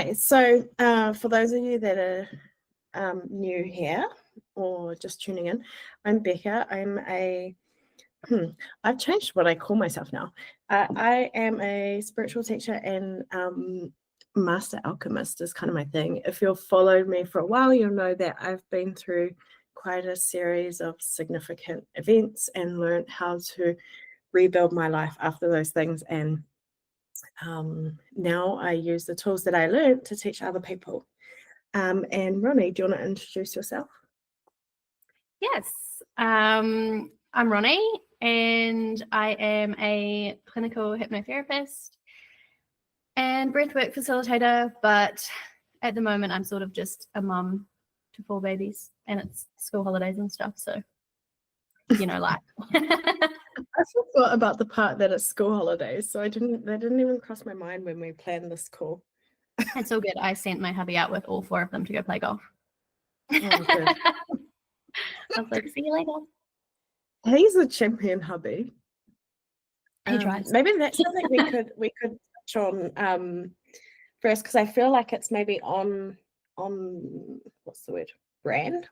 Okay, so for those of you that are new here or just tuning in, I'm Beka. I've changed what I call myself now. I am a spiritual teacher and master alchemist is kind of my thing. If you've followed me for a while, you'll know that I've been through quite a series of significant events and learned how to rebuild my life after those things. And now I use the tools that I learned to teach other people. And Ronnie, do you want to introduce yourself? Yes, I'm Ronnie, and I am a clinical hypnotherapist and breathwork facilitator, but at the moment I'm sort of just a mum to 4 babies, and it's school holidays and stuff, so life. I forgot about the part that it's school holidays, so that didn't even cross my mind when we planned this call. It's all good. I sent my hubby out with all 4 of them to go play golf. Oh, good. I was like, see you later. He's a champion hubby. He tries. Maybe that's something we could touch on first, because I feel like it's maybe on what's the word?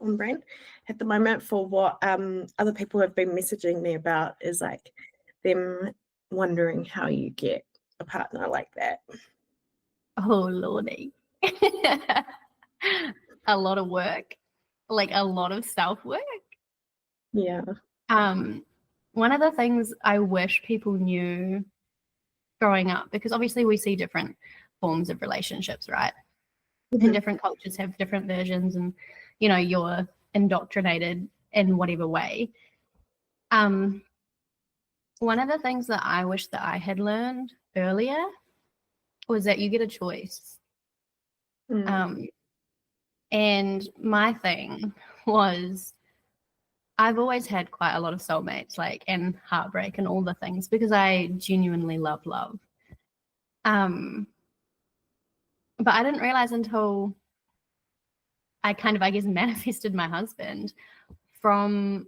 On brand at the moment for what other people have been messaging me about, is like them wondering how you get a partner like that. Oh lordy. A lot of work, like a lot of self-work. Yeah. One of the things I wish people knew growing up, because obviously we see different forms of relationships, right? Mm-hmm. And different cultures have different versions, and you're indoctrinated in whatever way. One of the things that I wish that I had learned earlier was that you get a choice. And my thing was, I've always had quite a lot of soulmates, and heartbreak and all the things, because I genuinely love love. But I didn't realize until I kind of, manifested my husband from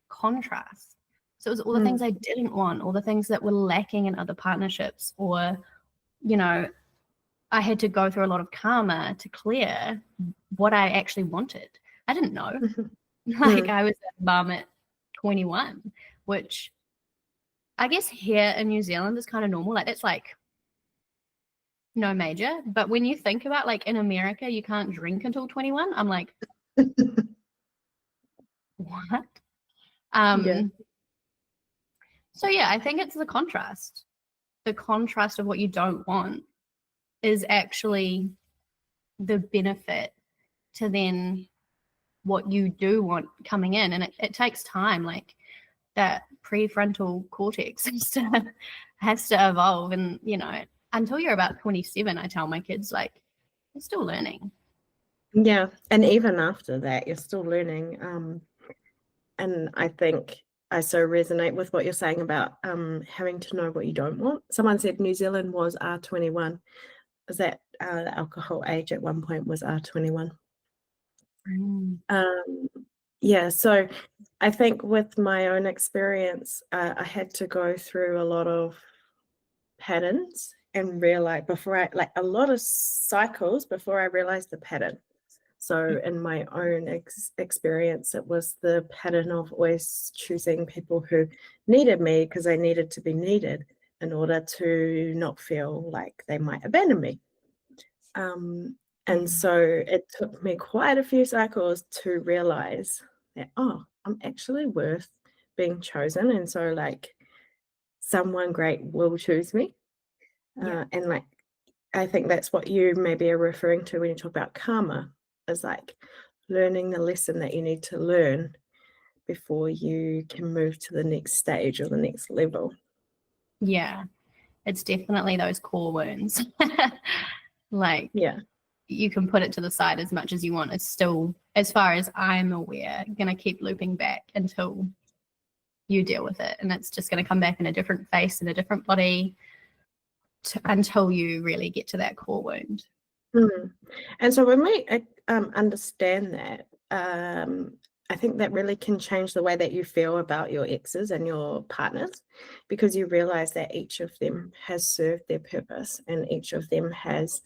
contrast. So it was all the things I didn't want, all the things that were lacking in other partnerships, or, I had to go through a lot of karma to clear what I actually wanted. I didn't know. I was a mum at 21, which I guess here in New Zealand is kind of normal. It's no major. But when you think about in America, you can't drink until 21. I'm like, what? Yeah. So yeah, I think it's the contrast. The contrast of what you don't want is actually the benefit to then what you do want coming in. And it takes time. That prefrontal cortex has to evolve. And, until you're about 27, I tell my kids, you're still learning. Yeah. And even after that, you're still learning. And I think I so resonate with what you're saying about having to know what you don't want. Someone said New Zealand was R21. Is that the alcohol age at one point was R21? Yeah, so I think with my own experience, I had to go through a lot of patterns and realize a lot of cycles before I realized the pattern. So in my own experience, it was the pattern of always choosing people who needed me because I needed to be needed in order to not feel like they might abandon me. And so it took me quite a few cycles to realize that, I'm actually worth being chosen. And so someone great will choose me. And I think that's what you maybe are referring to when you talk about karma, is learning the lesson that you need to learn before you can move to the next stage or the next level. Yeah, it's definitely those core wounds. Yeah. You can put it to the side as much as you want. It's still, as far as I'm aware, going to keep looping back until you deal with it. And it's just going to come back in a different face, in a different body, until you really get to that core wound. And so when we understand that, I think that really can change the way that you feel about your exes and your partners, because you realize that each of them has served their purpose and each of them has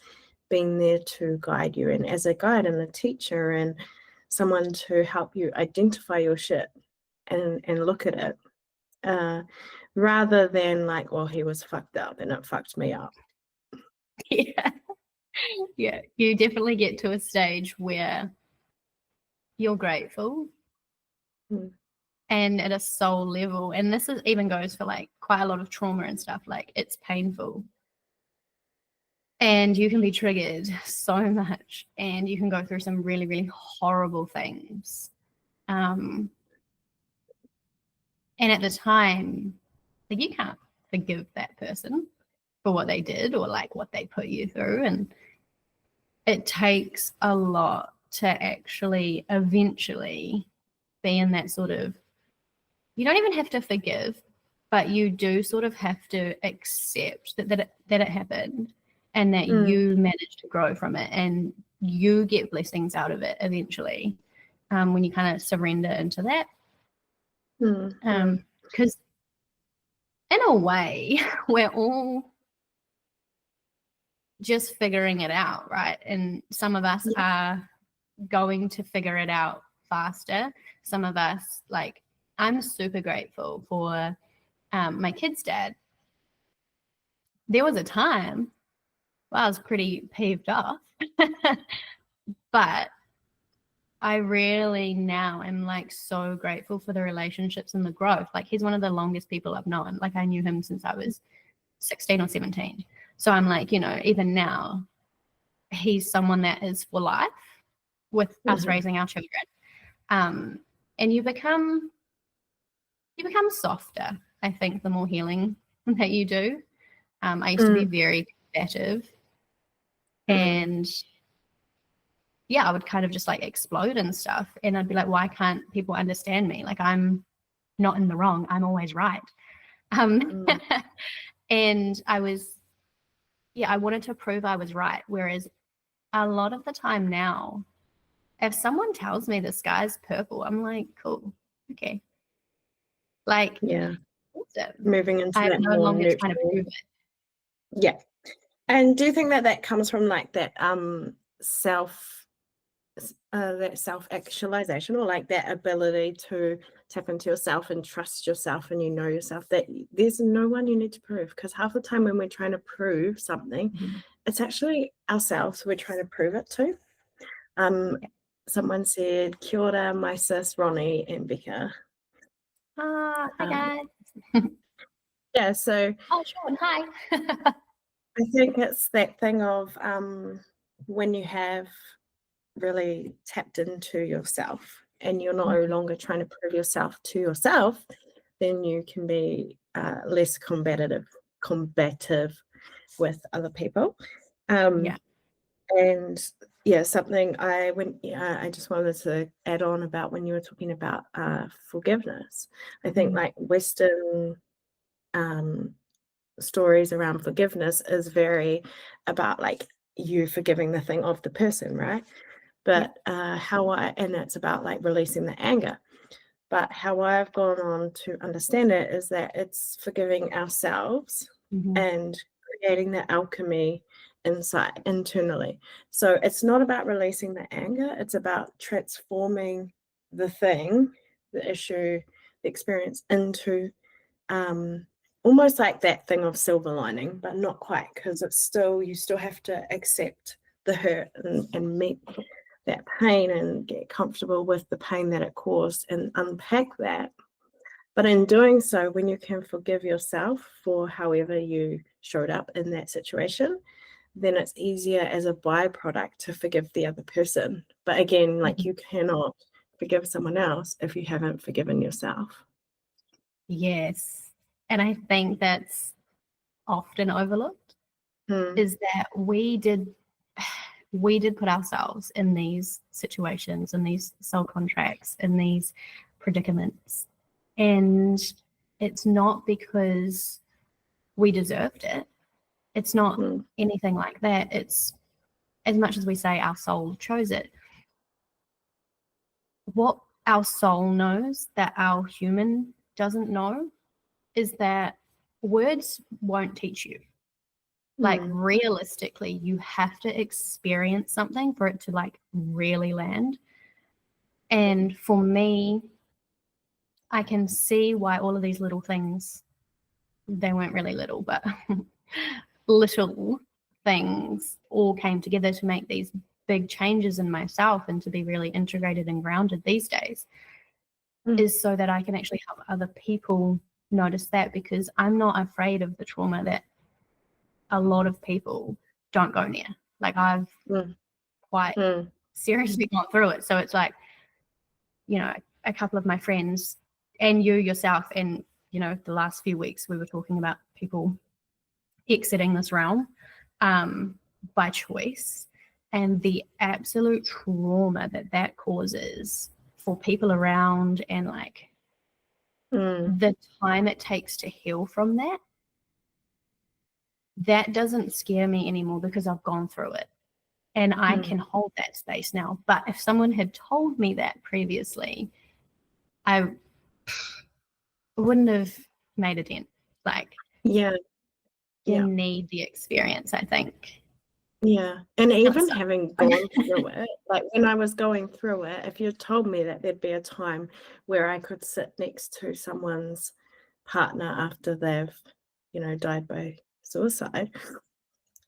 being there to guide you, and as a guide and a teacher and someone to help you identify your shit and look at it, rather than like, well, he was fucked up and it fucked me up. Yeah. Yeah. You definitely get to a stage where you're grateful. Mm. And at a soul level, and this even goes for like quite a lot of trauma and stuff, like it's painful. And you can be triggered so much, and you can go through some really, really horrible things. And at the time, like, you can't forgive that person for what they did or like what they put you through. And it takes a lot to actually eventually be in that sort of, you don't even have to forgive, but you do sort of have to accept that it happened, and that you managed to grow from it, and you get blessings out of it eventually, when you kind of surrender into that. Because in a way, we're all just figuring it out, right? And some of us are going to figure it out faster. Some of us, like, I'm super grateful for my kid's dad. There was a time where I was pretty peeved off, but I really now am like so grateful for the relationships and the growth. Like, he's one of the longest people I've known. Like, I knew him since I was 16 or 17. So I'm like, you know, even now, he's someone that is for life with us raising our children. And you become softer, I think, the more healing that you do. I used to be very combative, and I would kind of just like explode and stuff. And I'd be like, why can't people understand me? Like, I'm not in the wrong. I'm always right. And I wanted to prove I was right. Whereas a lot of the time now, if someone tells me the sky's purple, I'm like, cool, okay. Like, awesome. Moving into I'm that no more longer neutral. trying to prove it. Yeah. And do you think that comes from like that self-actualization, or like that ability to tap into yourself and trust yourself, and you know yourself, that there's no one you need to prove? Because half the time when we're trying to prove something, it's actually ourselves we're trying to prove it to. Someone said, "Kia ora, my sis Ronnie and Beka." Hi guys. Yeah, so Sean, hi. I think it's that thing of when you have really tapped into yourself and you're no longer trying to prove yourself to yourself, then you can be less combative with other people. And something I just wanted to add on about when you were talking about forgiveness. I think like Western stories around forgiveness is very about like you forgiving the thing of the person, right? But and it's about like releasing the anger. But how I've gone on to understand it is that it's forgiving ourselves and creating that alchemy internally. So it's not about releasing the anger, it's about transforming the thing, the issue, the experience into almost like that thing of silver lining, but not quite, because you still have to accept the hurt and meet that pain and get comfortable with the pain that it caused and unpack that. But in doing so, when you can forgive yourself for however you showed up in that situation, then it's easier as a byproduct to forgive the other person. But again, like you cannot forgive someone else if you haven't forgiven yourself. Yes. And I think that's often overlooked, is that we did put ourselves in these situations, in these soul contracts, in these predicaments. And it's not because we deserved it. It's not anything like that. It's, as much as we say our soul chose it, what our soul knows that our human doesn't know is that words won't teach you. Like realistically, you have to experience something for it to like really land. And for me, I can see why all of these little things, they weren't really little, but little things all came together to make these big changes in myself and to be really integrated and grounded these days, is so that I can actually help other people notice that, because I'm not afraid of the trauma that a lot of people don't go near. Like I've quite seriously gone through it. So it's like, you know, a couple of my friends and you yourself, and, you know, the last few weeks we were talking about people exiting this realm by choice, and the absolute trauma that that causes for people around, and like the time it takes to heal from that. That doesn't scare me anymore because I've gone through it and I can hold that space now. But if someone had told me that previously, I wouldn't have made a dent. Like, you need the experience, I think. Yeah. And even having gone through it, like when I was going through it, if you told me that there'd be a time where I could sit next to someone's partner after they've, you know, died by suicide,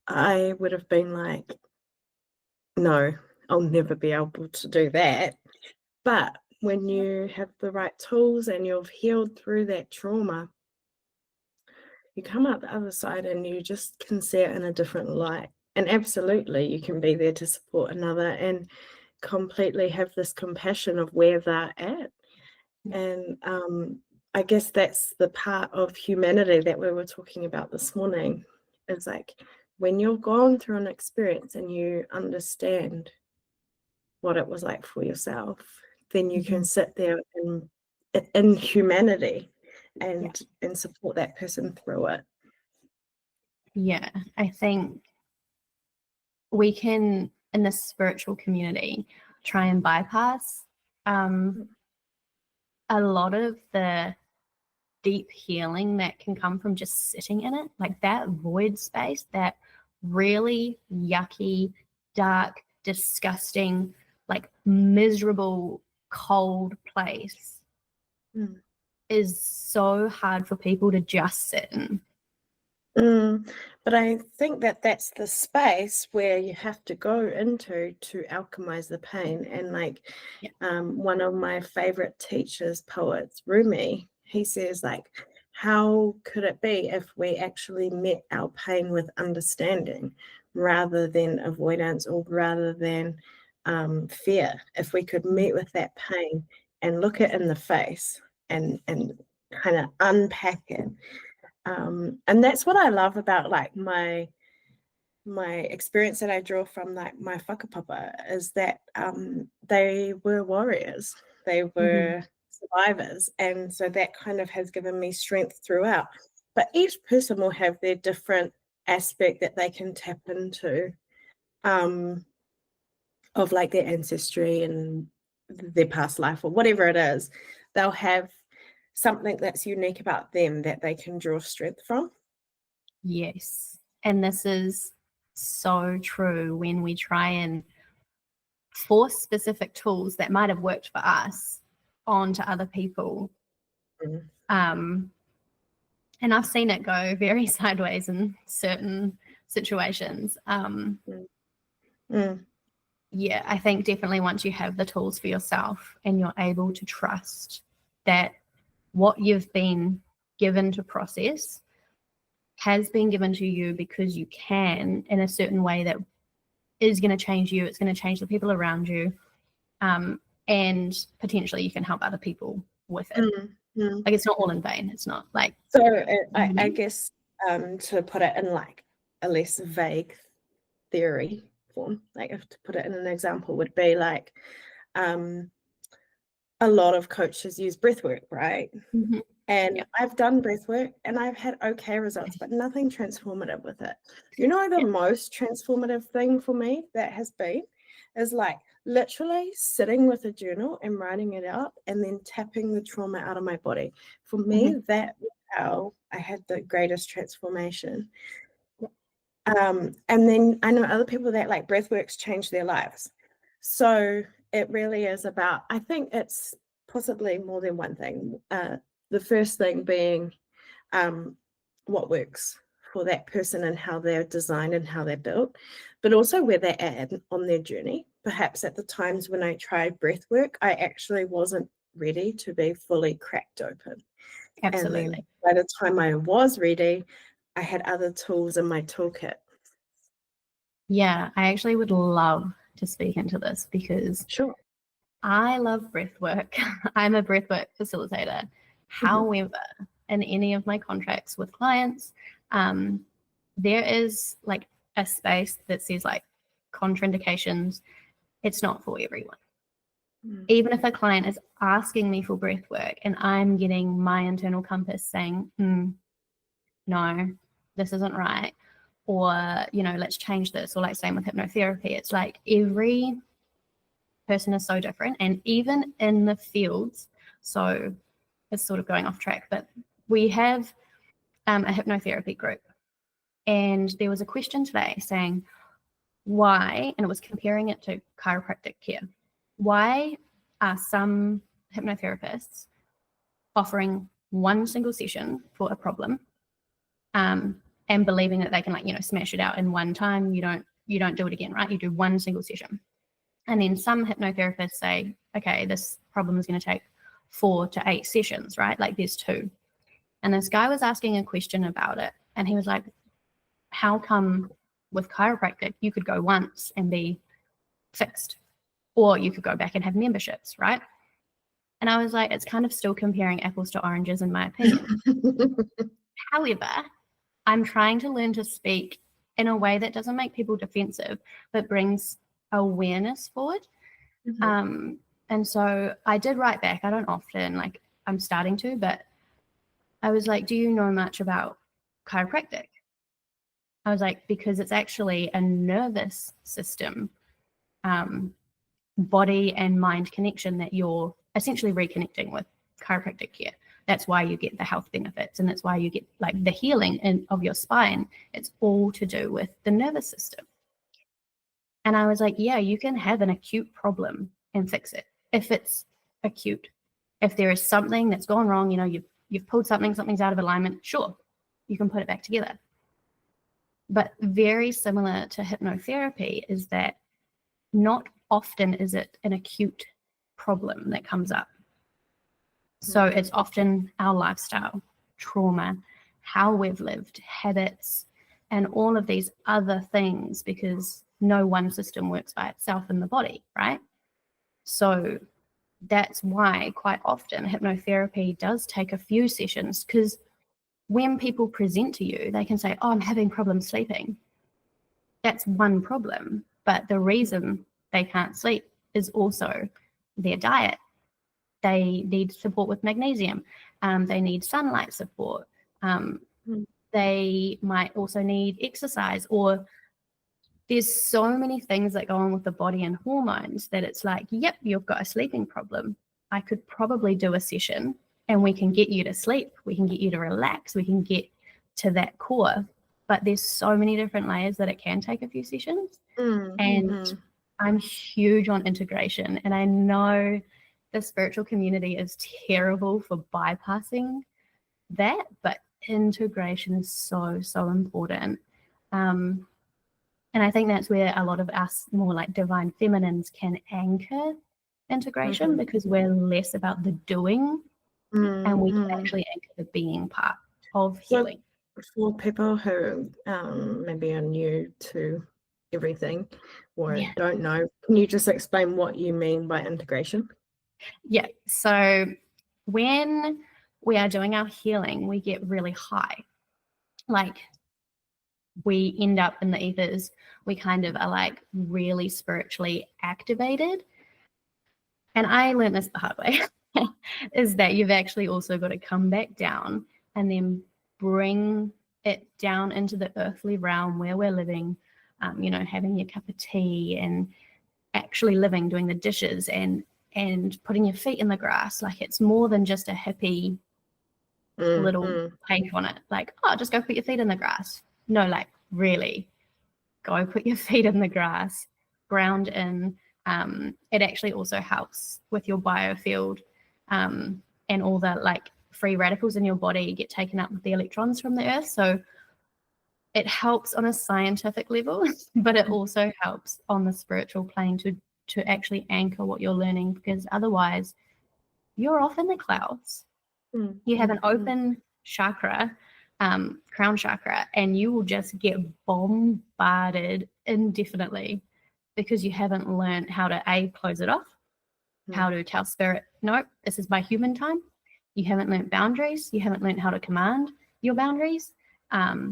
I would have been like, no, I'll never be able to do that. But when you have the right tools and you've healed through that trauma, you come out the other side and you just can see it in a different light. And absolutely, you can be there to support another and completely have this compassion of where they're at. And I guess that's the part of humanity that we were talking about this morning, is like when you've gone through an experience and you understand what it was like for yourself, then you can sit there in humanity and support that person through it. Yeah, I think we can, in this spiritual community, try and bypass a lot of the deep healing that can come from just sitting in it, like that void space, that really yucky, dark, disgusting, like miserable, cold place is so hard for people to just sit in. But I think that that's the space where you have to go into to alchemize the pain. And like one of my favorite teachers, poets, Rumi, he says, like, how could it be if we actually met our pain with understanding rather than avoidance, or rather than fear? If we could meet with that pain and look it in the face and kind of unpack it. And that's what I love about like my experience that I draw from like my whakapapa, is that they were warriors, they were survivors, and so that kind of has given me strength throughout. But each person will have their different aspect that they can tap into of like their ancestry and their past life or whatever it is. They'll have something that's unique about them that they can draw strength from. Yes. And this is so true when we try and force specific tools that might have worked for us onto other people. And I've seen it go very sideways in certain situations. Yeah, I think definitely once you have the tools for yourself and you're able to trust that what you've been given to process has been given to you because you can, in a certain way that is going to change you, it's going to change the people around you, and potentially you can help other people with it. Like it's not all in vain. It's not like. So I guess to put it in like a less vague theory form, like if to put it in an example, would be like a lot of coaches use breathwork, right? And I've done breathwork and I've had okay results, but nothing transformative with it. You know, the most transformative thing for me that has been is like literally sitting with a journal and writing it out and then tapping the trauma out of my body. For me, that was how I had the greatest transformation. And then I know other people that like breathworks change their lives. So it really is about, I think it's possibly more than one thing. The first thing being what works for that person and how they're designed and how they're built, but also where they're at on their journey. Perhaps at the times when I tried breathwork, I actually wasn't ready to be fully cracked open. And then Absolutely. by the time I was ready, I had other tools in my toolkit. Yeah, I actually would love to speak into this because Sure. I love breath work. I'm a breathwork facilitator. However, in any of my contracts with clients, there is like a space that says like contraindications. It's not for everyone. Even if a client is asking me for breath work and I'm getting my internal compass saying, no, this isn't right, or, you know, let's change this, or like same with hypnotherapy, it's like every person is so different. And even in the fields, so it's sort of going off track, but we have a hypnotherapy group, and there was a question today saying why, and it was comparing it to chiropractic care, why are some hypnotherapists offering one single session for a problem, and believing that they can, like, you know, smash it out in one time. You don't do it again, right? You do one single session. And then some hypnotherapists say, okay, this problem is going to take 4 to 8 sessions, right? Like there's 2. And this guy was asking a question about it, and he was like, how come with chiropractic you could go once and be fixed, or you could go back and have memberships, right? And I was like, it's kind of still comparing apples to oranges in my opinion. However, I'm trying to learn to speak in a way that doesn't make people defensive, but brings awareness forward. And so I did write back. I don't often, like, I'm starting to, but I was like, do you know much about chiropractic? I was like, because it's actually a nervous system, body and mind connection that you're essentially reconnecting with chiropractic care. That's why you get the health benefits, and that's why you get like the healing of your spine. It's all to do with the nervous system. And I was like, yeah, you can have an acute problem and fix it if it's acute. If there is something that's gone wrong, you know, you've pulled something's out of alignment, sure, you can put it back together. But very similar to hypnotherapy is that not often is it an acute problem that comes up. So it's often our lifestyle, trauma, how we've lived, habits, and all of these other things, because no one system works by itself in the body, right? So that's why quite often hypnotherapy does take a few sessions, because when people present to you, they can say, oh, I'm having problems sleeping. That's one problem. But the reason they can't sleep is also their diet. They need support with magnesium. They need sunlight support. They might also need exercise, or there's so many things that go on with the body and hormones that it's like, yep, you've got a sleeping problem. I could probably do a session and we can get you to sleep. We can get you to relax. We can get to that core. But there's so many different layers that it can take a few sessions. And I'm huge on integration. And I know the spiritual community is terrible for bypassing that, but integration is so, so important. And I think that's where a lot of us more like divine feminines can anchor integration, because we're less about the doing and we can actually anchor the being part of healing. So for people who maybe are new to everything or don't know, can you just explain what you mean by integration? Yeah. So when we are doing our healing, we get really high. Like we end up in the ethers. We kind of are like really spiritually activated. And I learned this the hard way, is that you've actually also got to come back down and then bring it down into the earthly realm where we're living, you know, having your cup of tea and actually living, doing the dishes and putting your feet in the grass. Like it's more than just a hippie little take on it. Like, oh, just go put your feet in the grass. No, like really, go put your feet in the grass, ground in. It actually also helps with your biofield, and all the like free radicals in your body get taken up with the electrons from the earth. So it helps on a scientific level, but it also helps on the spiritual plane to actually anchor what you're learning, because otherwise you're off in the clouds. You have an open chakra, crown chakra, and you will just get bombarded indefinitely because you haven't learned how to close it off, how to tell spirit, no, this is my human time. You haven't learned boundaries. You haven't learned how to command your boundaries.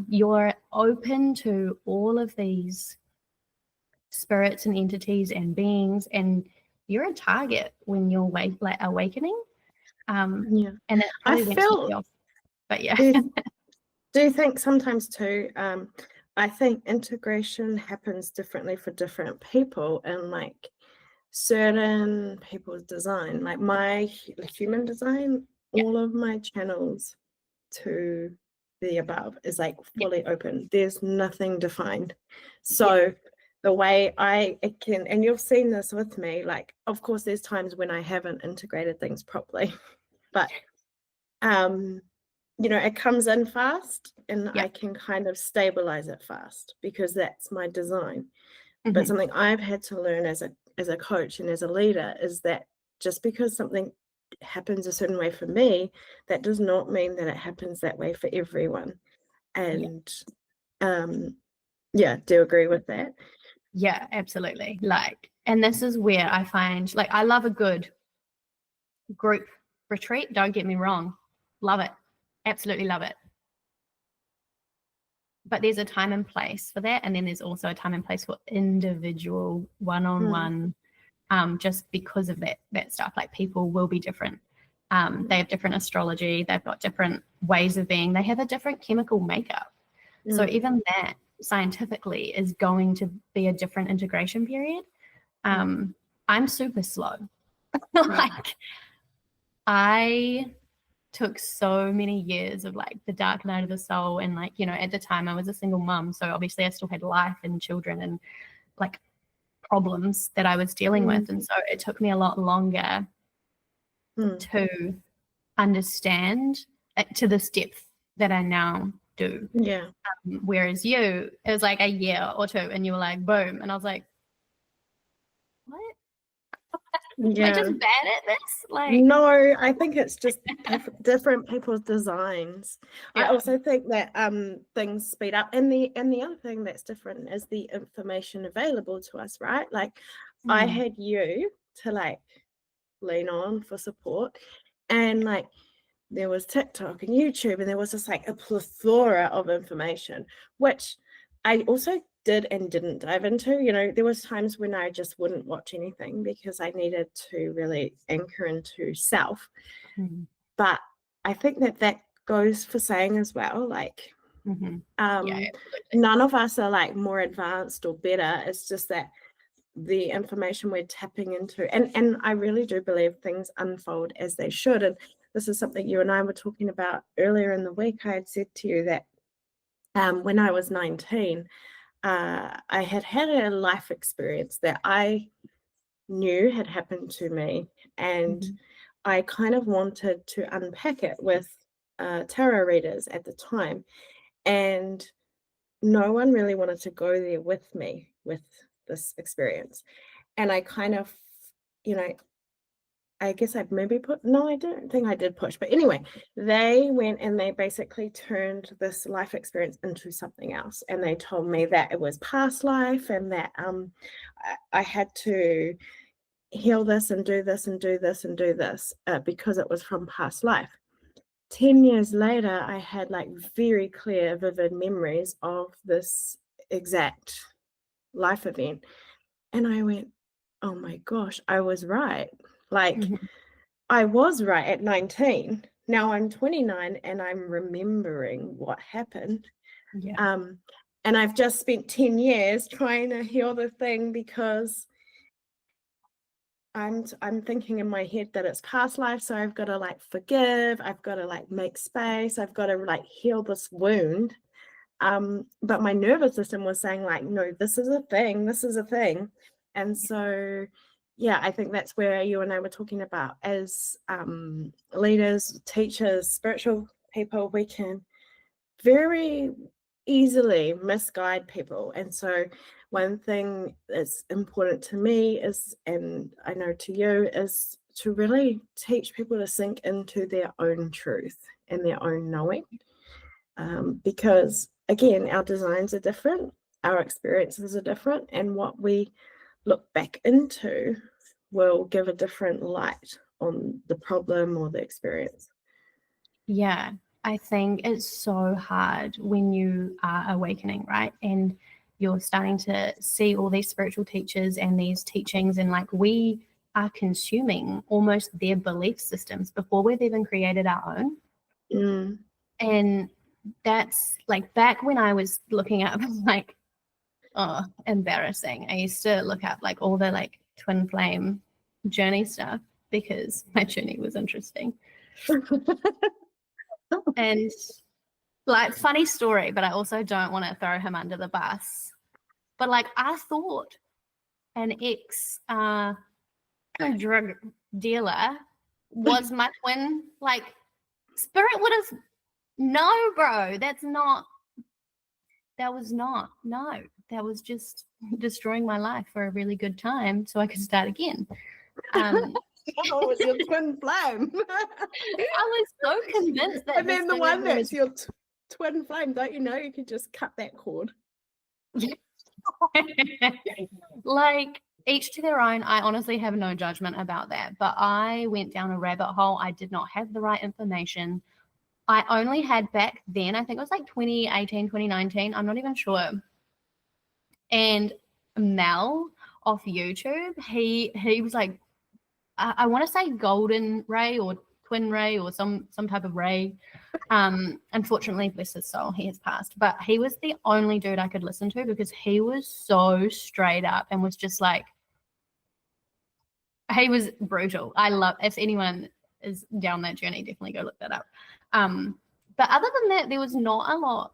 You're open to all of these spirits and entities and beings, and you're a target when you're awakening. And it I really went feel off. But yeah. Do you think sometimes too, I think integration happens differently for different people, and like certain people's design, like my human design, all of my channels to the above is like fully open. There's nothing defined. So the way I can, and you've seen this with me, like, of course, there's times when I haven't integrated things properly, but you know, it comes in fast and I can kind of stabilize it fast because that's my design. But something I've had to learn as a coach and as a leader is that just because something happens a certain way for me, that does not mean that it happens that way for everyone. And do you agree with that? Yeah, absolutely. Like, and this is where I find, like, I love a good group retreat. Don't get me wrong. Love it. Absolutely love it. But there's a time and place for that. And then there's also a time and place for individual one-on-one, just because of that stuff. Like, people will be different. They have different astrology. They've got different ways of being. They have a different chemical makeup. So even that scientifically is going to be a different integration period. I'm super slow. Like, I took so many years of like the dark night of the soul, and like, you know, at the time I was a single mum, so obviously I still had life and children and like problems that I was dealing with, and so it took me a lot longer to understand to this depth that I now do. Whereas you, it was like a year or two and you were like, boom, and I was like, what? Am I just bad at this? Like, no, I think it's just different people's designs. I also think that things speed up, and the other thing that's different is the information available to us, right? Like I had you to like lean on for support, and like there was TikTok and YouTube, and there was just like a plethora of information, which I also did and didn't dive into. You know, there was times when I just wouldn't watch anything because I needed to really anchor into self. But I think that goes for saying as well, like none of us are like more advanced or better. It's just that the information we're tapping into, and I really do believe things unfold as they should. And this is something you and I were talking about earlier in the week. I had said to you that when I was 19, I had a life experience that I knew had happened to me, and I kind of wanted to unpack it with tarot readers at the time, and no one really wanted to go there with me with this experience. And I kind of, you know, I guess I maybe I don't think I did push, but anyway, they went and they basically turned this life experience into something else. And they told me that it was past life, and that I had to heal this and do this and do this and do this because it was from past life. 10 years later, I had like very clear, vivid memories of this exact life event. And I went, oh my gosh, I was right. Like, I was right at 19. Now I'm 29 and I'm remembering what happened. And I've just spent 10 years trying to heal the thing because I'm thinking in my head that it's past life. So I've got to like forgive. I've got to like make space. I've got to like heal this wound. But my nervous system was saying like, no, this is a thing, this is a thing. And so, yeah, I think that's where you and I were talking about as leaders, teachers, spiritual people, we can very easily misguide people. And so one thing that's important to me is, and I know to you, is to really teach people to sink into their own truth and their own knowing. Because again, our designs are different, our experiences are different, and what we look back into will give a different light on the problem or the experience. Yeah, I think it's so hard when you are awakening, right? And you're starting to see all these spiritual teachers and these teachings, and like we are consuming almost their belief systems before we've even created our own. And that's like back when I was looking up like, oh, embarrassing. I used to look up like all the like twin flame journey stuff because my journey was interesting. And like, funny story, but I also don't want to throw him under the bus. But like, I thought an ex drug dealer was my twin. Like, spirit would have, no, bro, that was just destroying my life for a really good time so I could start again. Oh, it's your twin flame. I was so convinced that. And then the one that's your twin flame, don't you know you could just cut that cord? Like, each to their own. I honestly have no judgment about that, but I went down a rabbit hole. I did not have the right information. I only had back then, I think it was like 2018, 2019, I'm not even sure. And Mel off YouTube, he was like, I want to say Golden Ray or Twin Ray or some type of Ray. Unfortunately, bless his soul, he has passed. But he was the only dude I could listen to because he was so straight up and was just like, he was brutal. I love, if anyone is down that journey, definitely go look that up. But other than that, there was not a lot.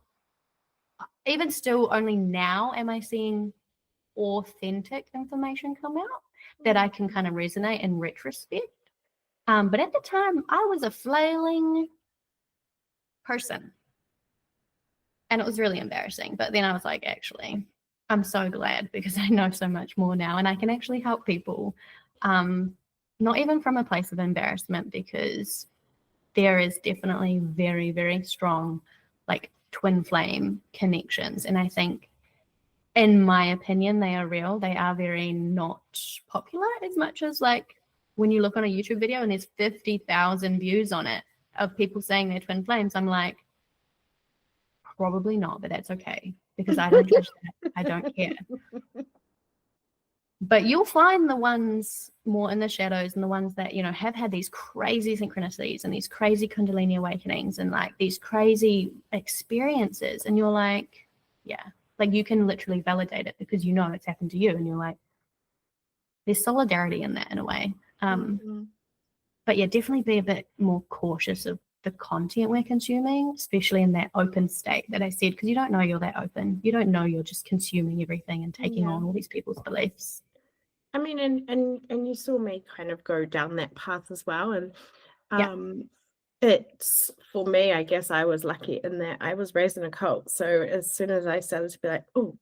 Even still, only now am I seeing authentic information come out that I can kind of resonate in retrospect. But at the time, I was a flailing person. And it was really embarrassing. But then I was like, actually, I'm so glad because I know so much more now and I can actually help people. Not even from a place of embarrassment, because there is definitely very, very strong like twin flame connections. And I think, in my opinion, they are real. They are very not popular as much as like when you look on a YouTube video and there's 50,000 views on it of people saying they're twin flames. I'm like, probably not, but that's okay because I don't judge that. I don't care. But you'll find the ones more in the shadows and the ones that, you know, have had these crazy synchronicities and these crazy Kundalini awakenings and like these crazy experiences. And you're like, yeah, like you can literally validate it because you know it's happened to you. And you're like, there's solidarity in that in a way. But yeah, definitely be a bit more cautious of the content we're consuming, especially in that open state that I said, because you don't know you're that open. You don't know you're just consuming everything and taking on all these people's beliefs. I mean, and you saw me kind of go down that path as well. And it's, for me, I guess I was lucky in that I was raised in a cult. So as soon as I started to be like, oh,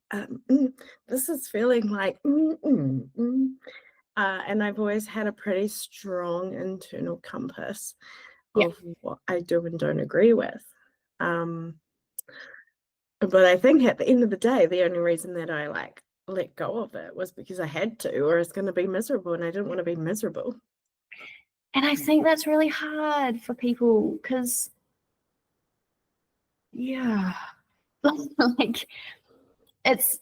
this is feeling like, and I've always had a pretty strong internal compass of what I do and don't agree with. But I think at the end of the day, the only reason that I like let go of it was because I had to, or it's going to be miserable, and I didn't want to be miserable. And I think that's really hard for people because, like it's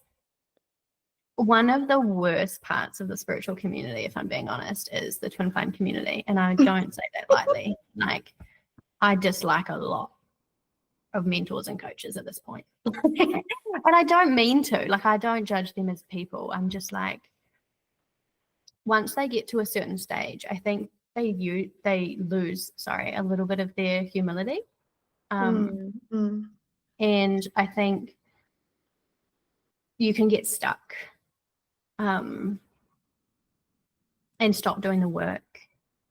one of the worst parts of the spiritual community, if I'm being honest, is the twin flame community. And I don't say that lightly. Like, I dislike a lot of mentors and coaches at this point. And I don't mean to. Like, I don't judge them as people. I'm just like, once they get to a certain stage, I think they lose a little bit of their humility. And And I think you can get stuck and stop doing the work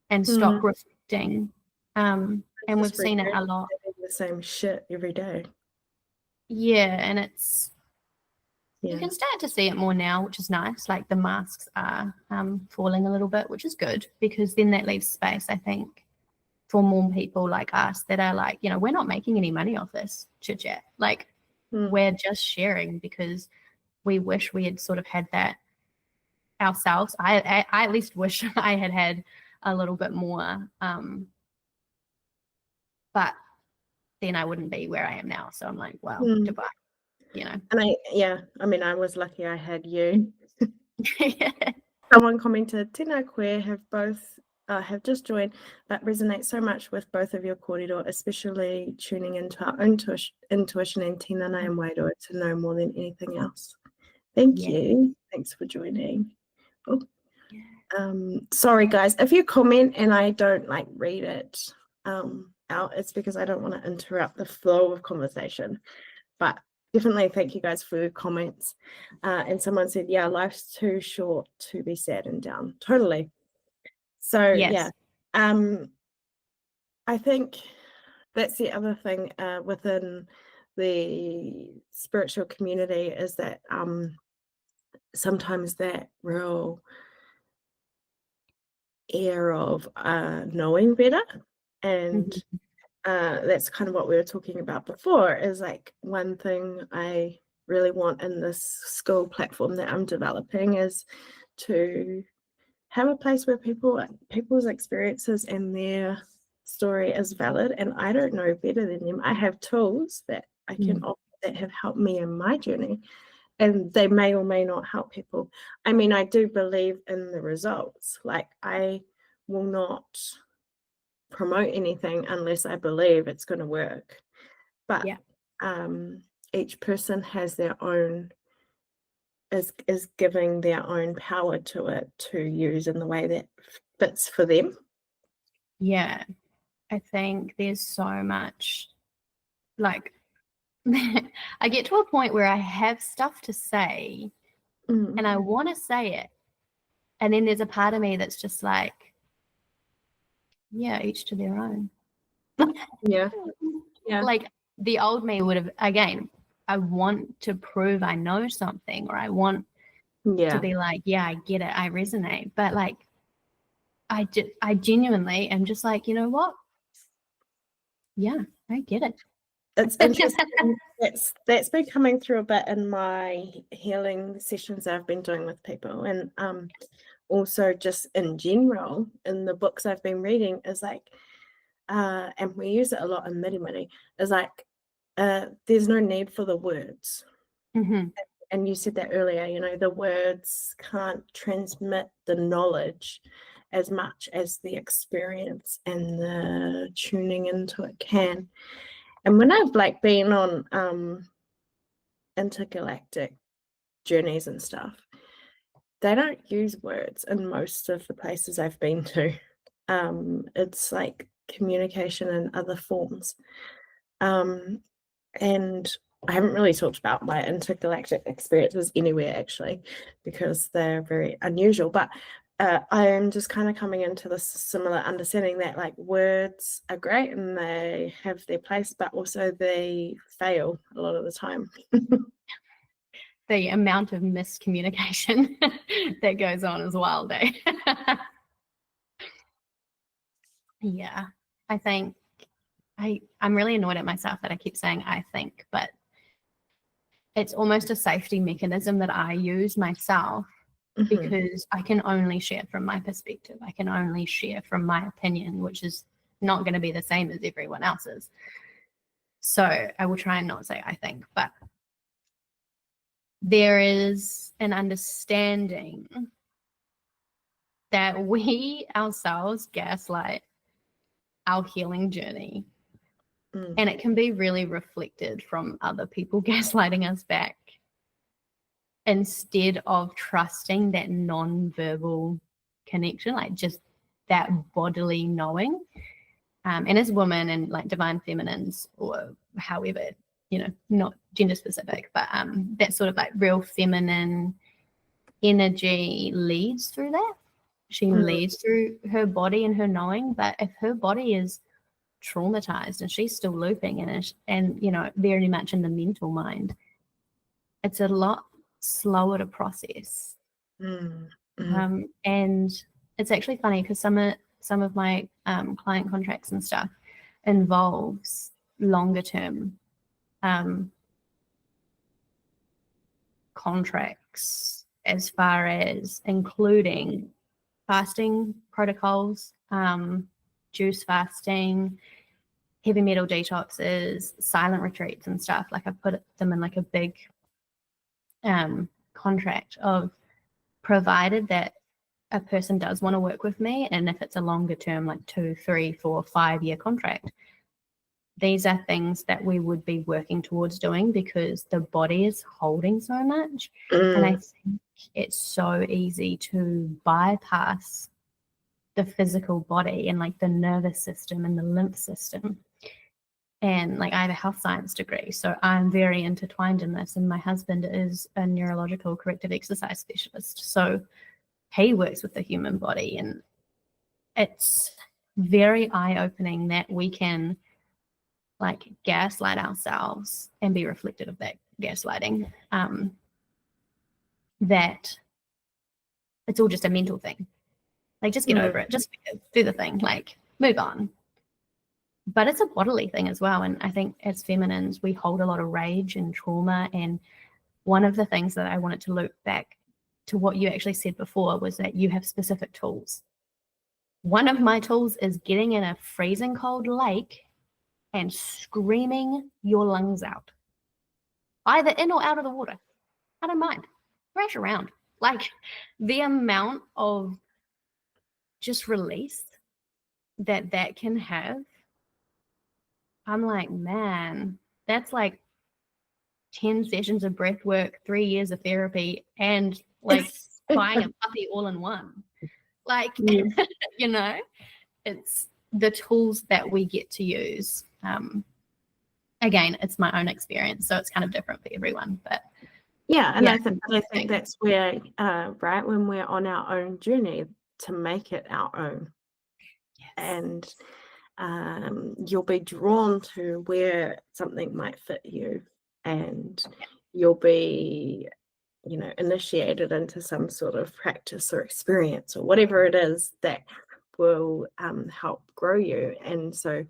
and stop reflecting. And we've seen it a lot. The same shit every day. Yeah, and you can start to see it more now, which is nice. Like the masks are falling a little bit, which is good, because then that leaves space, I think, for more people like us that are like, we're not making any money off this chit chat. Like we're just sharing because we wish we had sort of had that ourselves. I at least wish I had a little bit more, but then I wouldn't be where I am now. So I'm like, well, goodbye, And I was lucky I had you. Someone commented, Tēnā koe have just joined, but resonate so much with both of your kōrero, especially tuning into our own intuition and tinana and wairua to know more than anything else. Thank you. Thanks for joining. Sorry, guys, if you comment and I don't read it out, it's because I don't want to interrupt the flow of conversation. But definitely thank you guys for your comments. And someone said, yeah, life's too short to be sad and down. Totally. So, I think that's the other thing within the spiritual community is that sometimes that real air of knowing better, and that's kind of what we were talking about before, is like one thing I really want in this school platform that I'm developing is to have a place where people's experiences and their story is valid, and I don't know better than them. I have tools that I can offer that have helped me in my journey, and they may or may not help people. I mean, I do believe in the results. Like, I will not promote anything unless I believe it's going to work. But each person has their own, is giving their own power to it to use in the way that fits for them. Yeah, I think there's so much, like, I get to a point where I have stuff to say and I want to say it. And then there's a part of me that's just like, yeah, each to their own. Yeah. Like the old me would have, again, I want to prove I know something, or I want to be like, yeah, I get it, I resonate. But like, I genuinely am just like, you know what? Yeah, I get it. It's interesting. That's been coming through a bit in my healing sessions that I've been doing with people, and also just in general in the books I've been reading, is like, and we use it a lot in Mirimiri, is like, there's no need for the words. And you said that earlier, the words can't transmit the knowledge as much as the experience and the tuning into it can. And when I've been on intergalactic journeys and stuff, they don't use words in most of the places I've been to. It's like communication in other forms. And I haven't really talked about my intergalactic experiences anywhere, actually, because they're very unusual. But I am just kind of coming into this similar understanding that like words are great and they have their place, but also they fail a lot of the time. The amount of miscommunication that goes on is wild, eh? Yeah, I think I'm really annoyed at myself that I keep saying I think, but it's almost a safety mechanism that I use myself because I can only share from my perspective. I can only share from my opinion, which is not going to be the same as everyone else's. So I will try and not say I think, but there is an understanding that we ourselves gaslight our healing journey. And it can be really reflected from other people gaslighting us back instead of trusting that non-verbal connection, like just that bodily knowing. And as women and like divine feminines, or however not gender specific, but that sort of like real feminine energy leads through that. She leads through her body and her knowing. But if her body is traumatized and she's still looping in it, and very much in the mental mind, it's a lot slower to process. And it's actually funny because some of my client contracts and stuff involves longer term contracts, as far as including fasting protocols, juice fasting, heavy metal detoxes, silent retreats and stuff. Like I put them in like a big contract of, provided that a person does want to work with me, and if it's a longer term, like 2, 3, 4, 5 year contract, these are things that we would be working towards doing, because the body is holding so much. And I think it's so easy to bypass the physical body and like the nervous system and the lymph system. And like I have a health science degree, so I'm very intertwined in this. And my husband is a neurological corrective exercise specialist, so he works with the human body. And it's very eye-opening that we can like gaslight ourselves and be reflected of that gaslighting, that it's all just a mental thing. Like just get over it, just do the thing, like move on. But it's a bodily thing as well. And I think as feminines, we hold a lot of rage and trauma. And one of the things that I wanted to loop back to what you actually said before was that you have specific tools. One of my tools is getting in a freezing cold lake and screaming your lungs out, either in or out of the water. I don't mind. Thrash around. Like the amount of just release that can have, I'm like, man, that's like 10 sessions of breath work, 3 years of therapy, and like buying a puppy all in one. Like, it's the tools that we get to use. Again, it's my own experience, so it's kind of different for everyone. But and I think that's where, right, when we're on our own journey, to make it our own. Yes. And you'll be drawn to where something might fit you, and you'll be, initiated into some sort of practice or experience or whatever it is that will help grow you. And so,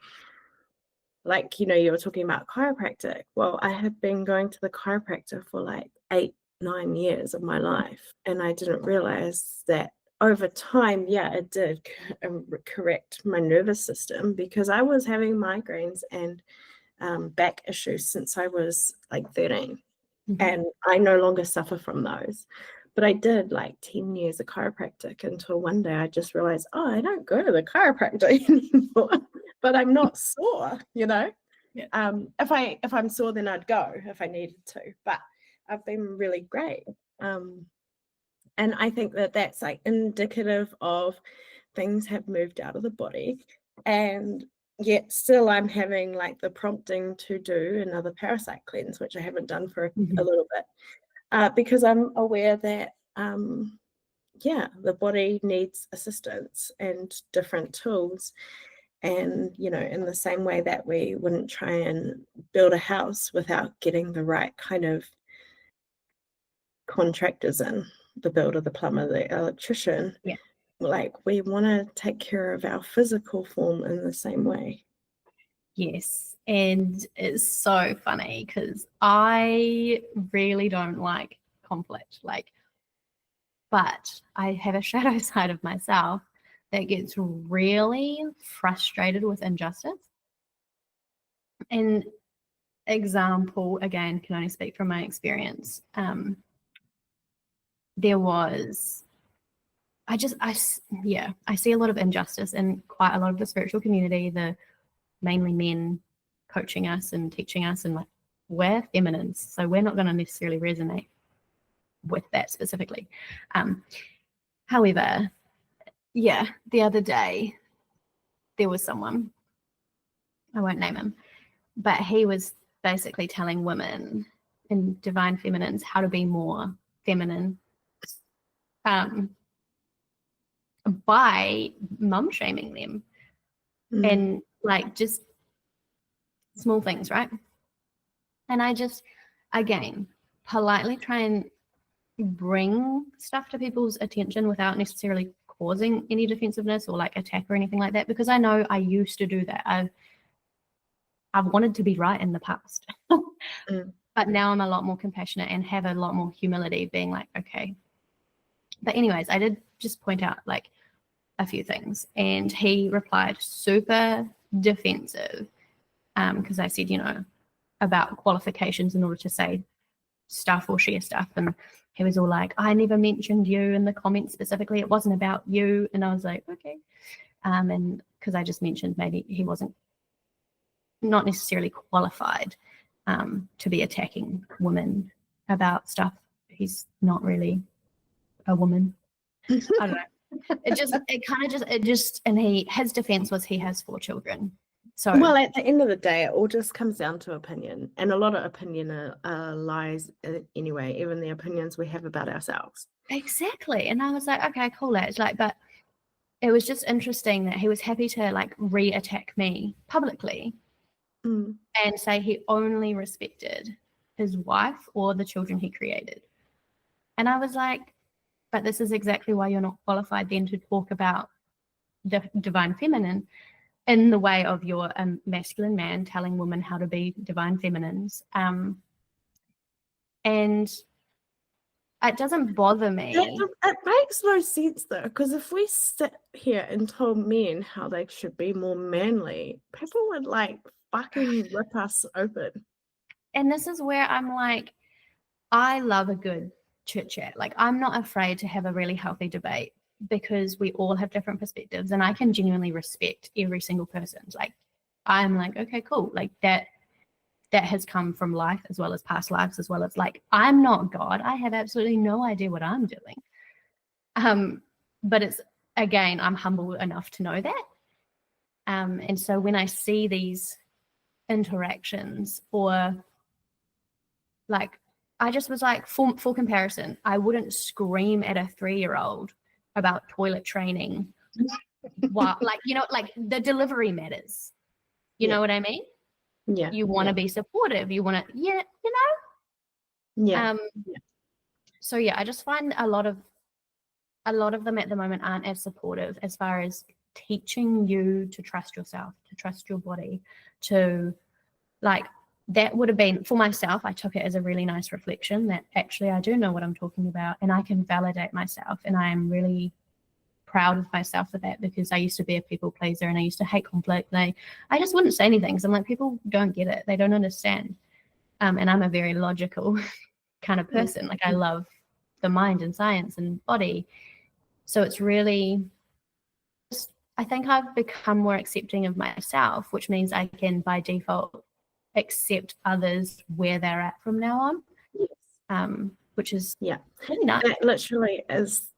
like, you were talking about chiropractic. Well, I have been going to the chiropractor for like 8-9 years of my life, and I didn't realize that over time, it did correct my nervous system, because I was having migraines and back issues since I was like 13. And I no longer suffer from those. But I did like 10 years of chiropractic until one day I just realized, I don't go to the chiropractor anymore, but I'm not sore, Yeah. If I'm sore, then I'd go if I needed to. But I've been really great. And I think that that's like indicative of things have moved out of the body, and yet still I'm having like the prompting to do another parasite cleanse, which I haven't done for a little bit, because I'm aware that, the body needs assistance and different tools. And, in the same way that we wouldn't try and build a house without getting the right kind of contractors in, the builder, the plumber, the electrician. Like we want to take care of our physical form in the same way. Yes. And it's so funny because I really don't like conflict, but I have a shadow side of myself that gets really frustrated with injustice. And example, again, can only speak from my experience. There was, I see a lot of injustice in quite a lot of the spiritual community, the mainly men coaching us and teaching us, and like we're feminines, so we're not going to necessarily resonate with that specifically. However, the other day there was someone, I won't name him, but he was basically telling women in divine feminines how to be more feminine by mum shaming them and like just small things, right? And I just, again, politely try and bring stuff to people's attention without necessarily causing any defensiveness or like attack or anything like that, because I know I used to do that. I've wanted to be right in the past. But now I'm a lot more compassionate and have a lot more humility, being like, okay. But anyways, I did just point out like a few things, and he replied super defensive because I said, about qualifications in order to say stuff or share stuff, and he was all like, I never mentioned you in the comments specifically, it wasn't about you. And I was like, okay. And because I just mentioned maybe he wasn't not necessarily qualified to be attacking women about stuff. He's not really a woman. I don't know. And his defense was he has 4 children. So well, at the end of the day, it all just comes down to opinion, and a lot of opinion lies anyway, even the opinions we have about ourselves. Exactly. And I was like, okay, cool. It's like, but it was just interesting that he was happy to like re-attack me publicly and say he only respected his wife or the children he created. And I was like, but this is exactly why you're not qualified then to talk about the divine feminine in the way of your masculine man telling women how to be divine feminines. And it doesn't bother me. It makes no sense though, because if we sit here and told men how they should be more manly, people would like fucking rip us open. And this is where I'm like, I love a good chit chat. Like, I'm not afraid to have a really healthy debate because we all have different perspectives, and I can genuinely respect every single person. Like, I'm like, okay, cool. Like that has come from life as well as past lives, as well as like, I'm not God. I have absolutely no idea what I'm doing. But it's, again, I'm humble enough to know that. And so when I see these interactions, or like, I just was like, for comparison, I wouldn't scream at a 3-year-old about toilet training. Like, like the delivery matters. You know what I mean? Yeah. You want to be supportive. You want to, Yeah. So yeah, I just find a lot of them at the moment aren't as supportive as far as teaching you to trust yourself, to trust your body, to like, that would have been, for myself, I took it as a really nice reflection that actually I do know what I'm talking about and I can validate myself, and I am really proud of myself for that, because I used to be a people pleaser and I used to hate conflict. I just wouldn't say anything because I'm like, people don't get it, they don't understand. And I'm a very logical kind of person. Like, I love the mind and science and body. So it's really, I think I've become more accepting of myself, which means I can by default accept others where they're at from now on. Yes. Which is really nice. That literally is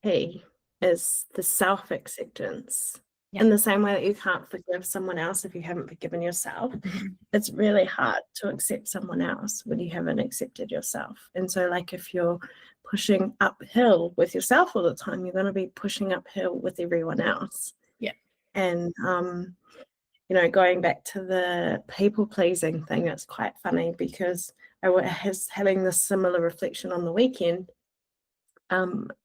key, is the self-acceptance. In the same way that you can't forgive someone else if you haven't forgiven yourself, it's really hard to accept someone else when you haven't accepted yourself. And so like, if you're pushing uphill with yourself all the time, you're going to be pushing uphill with everyone else. And going back to the people pleasing thing, it's quite funny because I was having this similar reflection on the weekend.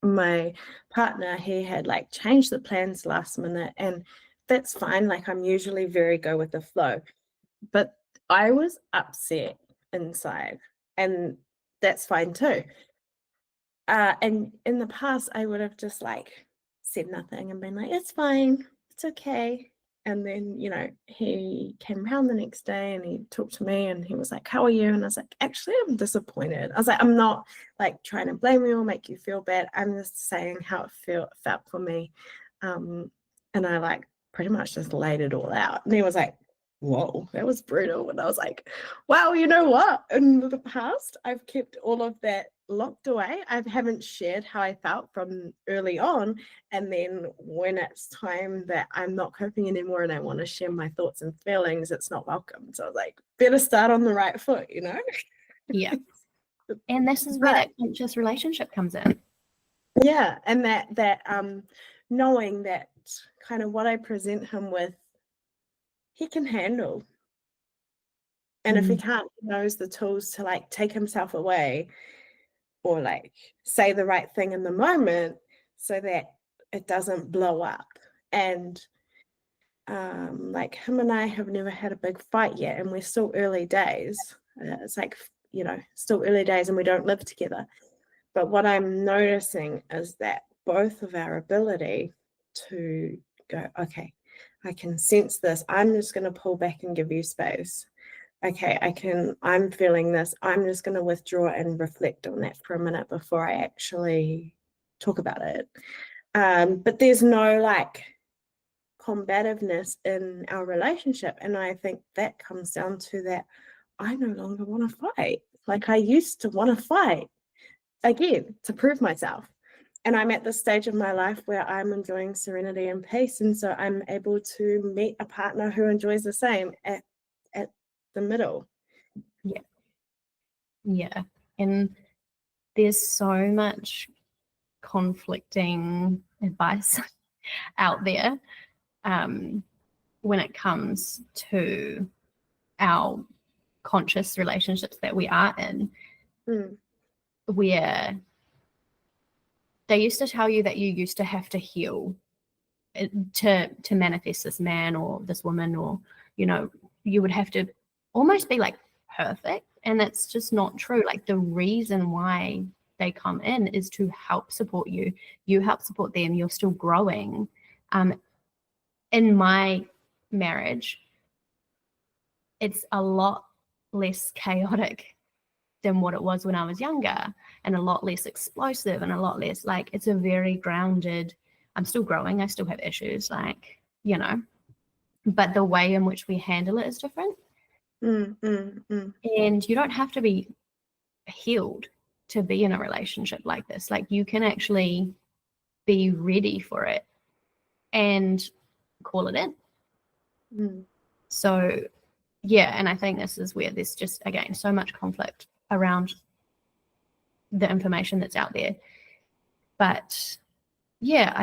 My partner, he had like changed the plans last minute, and that's fine. Like, I'm usually very go with the flow, but I was upset inside, and that's fine too. And in the past, I would have just like said nothing and been like, it's fine, it's okay. And then, he came around the next day and he talked to me and he was like, how are you? And I was like, actually, I'm disappointed. I was like, I'm not like trying to blame you or make you feel bad. I'm just saying how it felt for me. And I like pretty much just laid it all out. And he was like, whoa, that was brutal. And I was like, wow, you know what? In the past, I've kept all of that locked away. I haven't shared how I felt from early on. And then when it's time that I'm not coping anymore and I want to share my thoughts and feelings, it's not welcome. So I was like, better start on the right foot, you know? Yeah. And this is where that conscious relationship comes in. Yeah. And that knowing that kind of what I present him with, he can handle. And if he can't, he knows the tools to like take himself away or like say the right thing in the moment so that it doesn't blow up. And like him and I have never had a big fight yet, and we're still early days. It's like, you know, still early days and we don't live together. But what I'm noticing is that both of our ability to go, okay, I can sense this. I'm just going to pull back and give you space. Okay, I'm feeling this. I'm just going to withdraw and reflect on that for a minute before I actually talk about it. But there's no like combativeness in our relationship. And I think that comes down to that I no longer want to fight. Like I used to want to fight again to prove myself. And I'm at this stage of my life where I'm enjoying serenity and peace. And so I'm able to meet a partner who enjoys the same at the middle. Yeah. Yeah. And there's so much conflicting advice out there when it comes to our conscious relationships that we are in, where they used to tell you that you used to have to heal to manifest this man or this woman, or, you know, you would have to almost be like perfect. And that's just not true. Like the reason why they come in is to help support you. You help support them. You're still growing. In my marriage, it's a lot less chaotic than what it was when I was younger, and a lot less explosive, and a lot less like, it's a very grounded, I'm still growing, I still have issues, like, you know, but the way in which we handle it is different. And you don't have to be healed to be in a relationship like this. Like you can actually be ready for it and call it in. So yeah, and I think this is where there's just, again, so much conflict around the information that's out there. But yeah,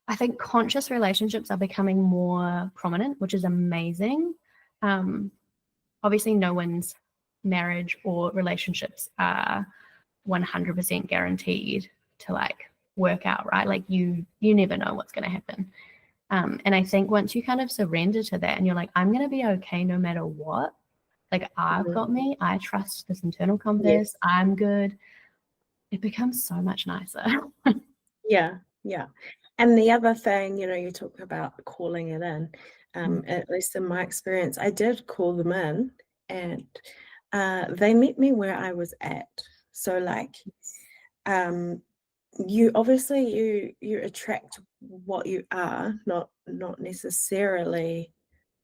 I think conscious relationships are becoming more prominent, which is amazing. Obviously, no one's marriage or relationships are 100% guaranteed to like work out, right? Like you never know what's going to happen. And I think once you kind of surrender to that and you're like, I'm going to be okay no matter what, like I've got me, I trust this internal compass, I'm good, it becomes so much nicer. Yeah. And the other thing, you know, you talk about calling it in, at least in my experience, I did call them in, and they met me where I was at. So like, you obviously you attract what you are, not necessarily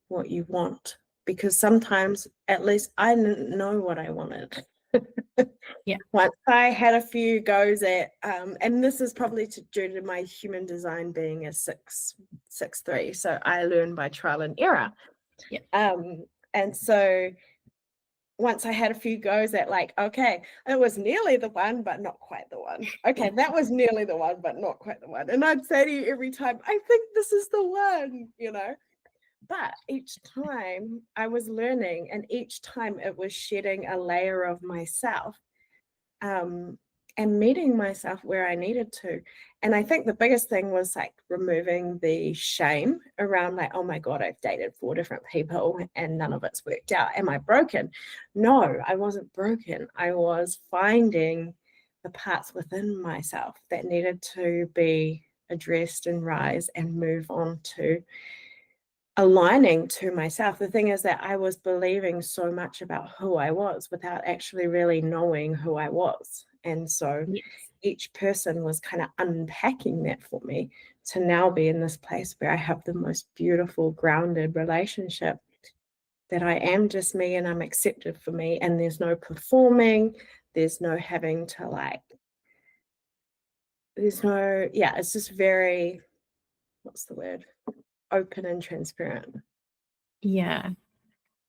what you want, because sometimes, at least I didn't know what I wanted. Yeah. Once I had a few goes at, and this is probably due to my human design being a 6'3", so I learn by trial and error. Yeah. And so once I had a few goes at like, okay, it was nearly the one, but not quite the one. Okay, that was nearly the one, but not quite the one. And I'd say to you every time, I think this is the one, you know. But each time I was learning, and each time it was shedding a layer of myself, and meeting myself where I needed to. And I think the biggest thing was like removing the shame around like, oh my God, I've dated 4 different people and none of it's worked out. Am I broken? No, I wasn't broken. I was finding the parts within myself that needed to be addressed and rise and move on to aligning to myself. The thing is that I was believing so much about who I was without actually really knowing who I was. And so each person was kind of unpacking that for me to now be in this place where I have the most beautiful, grounded relationship. that I am just me and I'm accepted for me, and there's no performing, there's no having to like, there's no, yeah, it's just very, what's the word? Open and transparent. Yeah.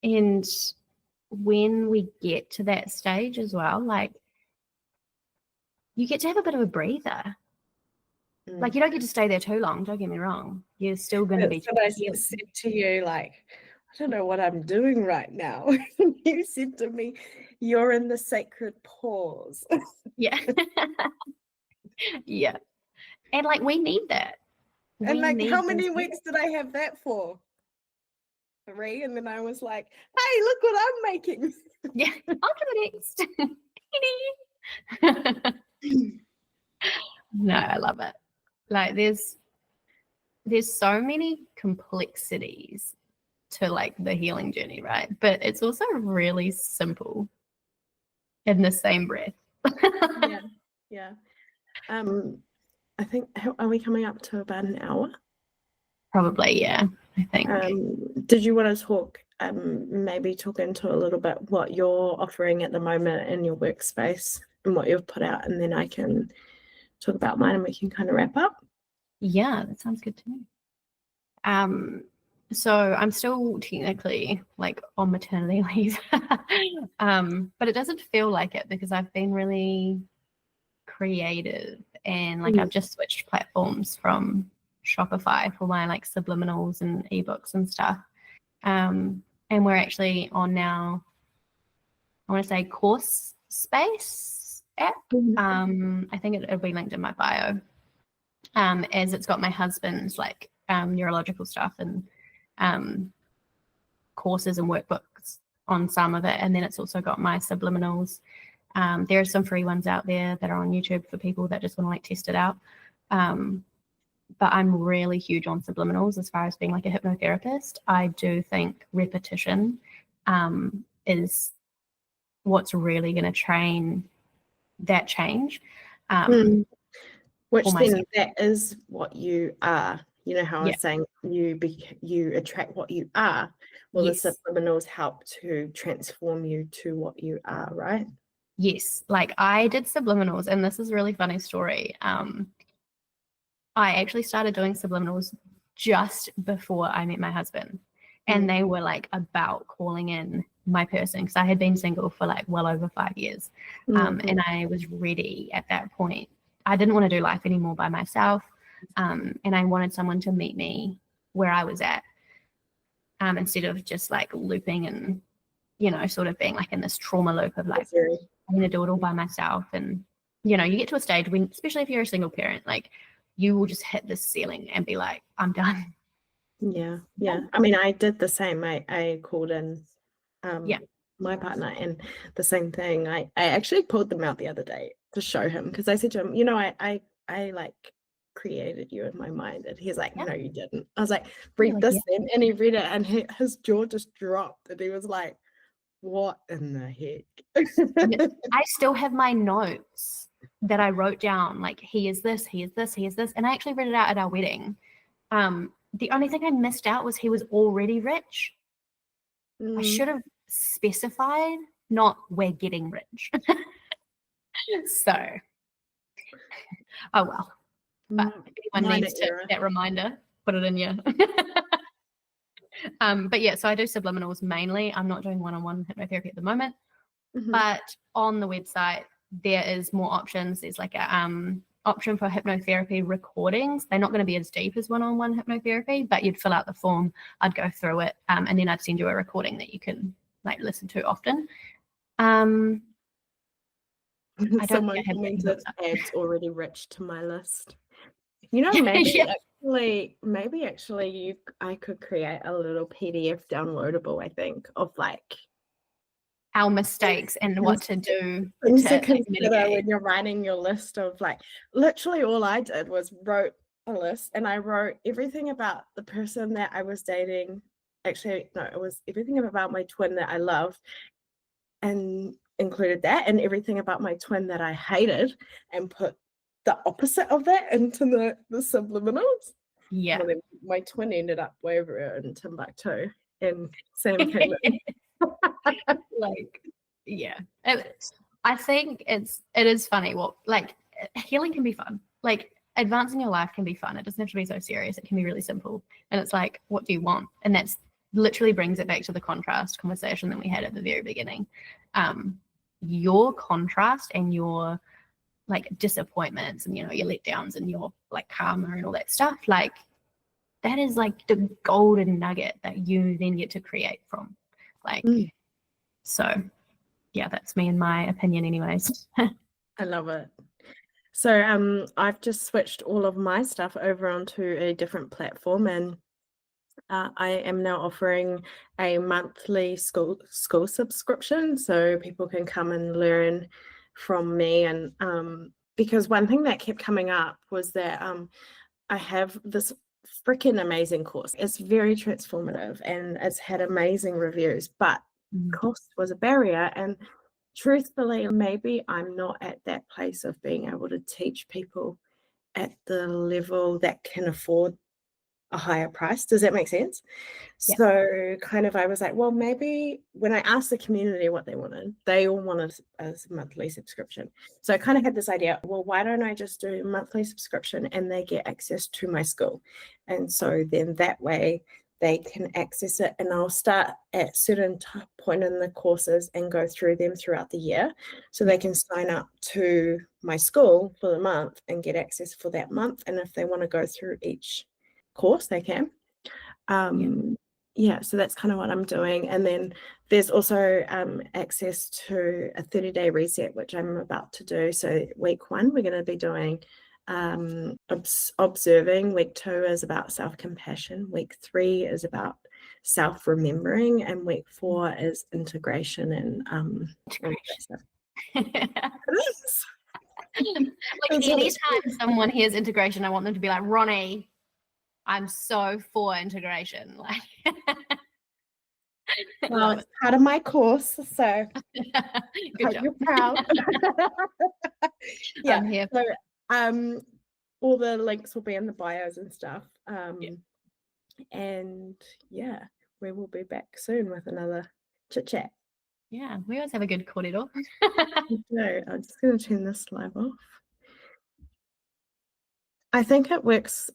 And when we get to that stage as well, like you get to have a bit of a breather. Like you don't get to stay there too long, don't get me wrong. You're still going to be. That's what I said to you, like, I don't know what I'm doing right now. You said to me, you're in the sacred pause. Yeah. Yeah. And like we need that. And like, how many weeks did I have that for? 3, and then I was like, hey, look what I'm making. Yeah, on to the next. No, I love it. Like there's so many complexities to like the healing journey, right? But it's also really simple in the same breath. Yeah. I think, are we coming up to about an hour? Probably, yeah, I think. Did you want to talk, maybe talk into a little bit what you're offering at the moment in your workspace and what you've put out, and then I can talk about mine and we can kind of wrap up? Yeah, that sounds good to me. So I'm still technically like on maternity leave, but it doesn't feel like it because I've been really creative and like I've just switched platforms from Shopify for my like subliminals and ebooks and stuff. And we're actually on now, I want to say Course Space app. I think it'll be linked in my bio, as it's got my husband's like neurological stuff and courses and workbooks on some of it. And then it's also got my subliminals. There are some free ones out there that are on YouTube for people that just want to like test it out. But I'm really huge on subliminals as far as being like a hypnotherapist. I do think repetition is what's really going to train that change. Which then that is what you are. You know how I was saying you attract what you are. Well, the subliminals help to transform you to what you are, right? Yes. Like I did subliminals, and this is a really funny story. I actually started doing subliminals just before I met my husband, and they were like about calling in my person because I had been single for like well over 5 years. And I was ready at that point. I didn't want to do life anymore by myself. And I wanted someone to meet me where I was at, instead of just like looping and, you know, sort of being like in this trauma loop of like, I'm going to do it all by myself. And, you know, you get to a stage when, especially if you're a single parent, like you will just hit this ceiling and be like, I'm done. Yeah. I mean, I did the same. I called in my partner, and the same thing. I actually pulled them out the other day to show him because I said to him, you know, I like created you in my mind, and he's like, no, you didn't. I was like, read this then, and he read it, and his jaw just dropped, and he was like, what in the heck? I still have my notes that I wrote down, like he is this, he is this, he is this, and I actually read it out at our wedding. The only thing I missed out was he was already rich. I should have specified, not we're getting rich. So, oh well. But if anyone needs that reminder, put it in you. But yeah, so I do subliminals mainly. I'm not doing one-on-one hypnotherapy at the moment, but on the website there is more options. There's like a option for hypnotherapy recordings. They're not going to be as deep as one-on-one hypnotherapy, but you'd fill out the form, I'd go through it, and then I'd send you a recording that you can like listen to often. I don't Someone think I have commented, adds already rich to my list. You know, maybe actually I could create a little PDF downloadable, I think, of like our mistakes and what to do things to consider when you're writing your list of like, literally all I did was wrote a list, and I wrote everything about the person that I was dating. Actually, no, it was everything about my twin that I loved, and included that, and everything about my twin that I hated, and put the opposite of that into the subliminals. Yeah. Well, then my twin ended up way over in Timbuktu, and Sam came in. Like, yeah. I think it is funny. Well, like, healing can be fun. Like, advancing your life can be fun. It doesn't have to be so serious. It can be really simple. And it's like, what do you want? And that's literally brings it back to the contrast conversation that we had at the very beginning. Your contrast and your like disappointments and, you know, your letdowns and your like karma and all that stuff, like that is like the golden nugget that you then get to create from. Like, so yeah, that's me in my opinion anyways. I love it. So I've just switched all of my stuff over onto a different platform, and I am now offering a monthly school subscription, so people can come and learn from me. And because one thing that kept coming up was that I have this freaking amazing course. It's very transformative and it's had amazing reviews, but cost was a barrier. And truthfully, maybe I'm not at that place of being able to teach people at the level that can afford a higher price. Does that make sense? Yeah. So kind of I was like, well, maybe when I asked the community what they wanted, they all wanted a monthly subscription. So I kind of had this idea, well, why don't I just do a monthly subscription and they get access to my school? And so then that way they can access it, and I'll start at a certain point in the courses and go through them throughout the year. So they can sign up to my school for the month and get access for that month. And if they want to go through each course, they can. So that's kind of what I'm doing. And then there's also access to a 30-day reset, which I'm about to do. So week 1 we're going to be doing observing. Week 2 is about self-compassion. Week 3 is about self-remembering, and week 4 is integration and Integration. Like anytime someone hears integration, I want them to be like, Ronnie, I'm so for integration. Like, well, it's part of my course, so good job. You're proud. I'm here. So all the links will be in the bios and stuff. And yeah, we will be back soon with another chit chat. Yeah, we always have a good corridor. No, I'm just going to turn this live off. I think it works.